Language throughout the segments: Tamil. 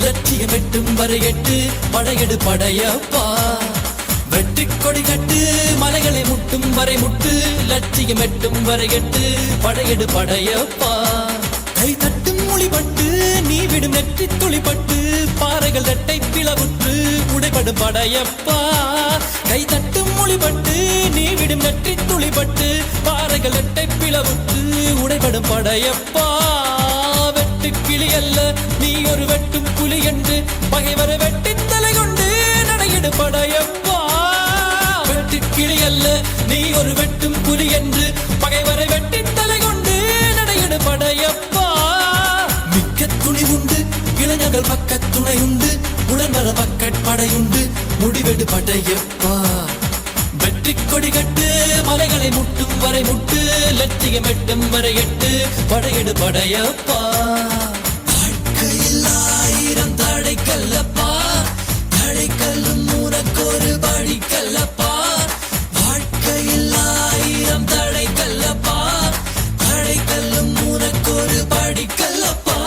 லட்சியம் எட்டும் வரை எட்டு படையெடு படையப்பா. வெற்றி கொடி கட்டு மலைகளை முட்டும் வரை முட்டு லட்சியம் எட்டும் வரை எட்டு படையெடு படையப்பா. கை தட்டும் மொழிபட்டு நீ விடும் நெற்றி துளிப்பட்டு பாறைகள் ரெட்டை பிளவுற்று உடைபடும் படையப்பா. கை தட்டும் மொழிபட்டு நீ விடும் நெற்றி துளிப்பட்டு பாறைகள் ரெட்டை பிளவுற்று உடைபடும் படையப்பா. வெட்டு கிளி அல்ல நீ ஒரு வெட்டும் புலி என்று பகைவரை வெட்டி தலை கொண்டு நடையிடு படையப்பா. வெட்டு கிளி அல்ல நீ ஒரு வெட்டும் புலி என்று பகைவரை வெட்டி தலை கொண்டு நடையிடு படையப்பா. மிக்க துணி உண்டு இளைஞர்கள் பக்க துணை உண்டு உடன்வர பக்கட்படையுண்டு முடிவெடு படையப்பா. வெற்றி கொடி கட்டு மலைகளை முட்டும் வரை முட்டு லட்சியம் எட்டும் வரை எட்டு படையெடு படையப்பா. வாழ்க்கையில் 1000 தடை கல்லப்பா, தடை கல்லும் உனக்கொரு படி கல்லப்பா. வாழ்க்கையில் 1000 தடை கல்லப்பா, தடை கல்லும் உனக்கொரு படி கல்லப்பா.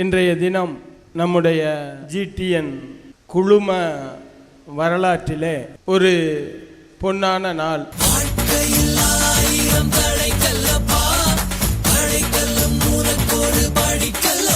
இன்றைய தினம் நம்முடைய GTN குழும வரலாற்றிலே ஒரு பொன்னான நாள். வாழ்க்கையில் 1000 தடை கல்லப்பா, தடை கல்லும் உனக்கொரு படி கல்ல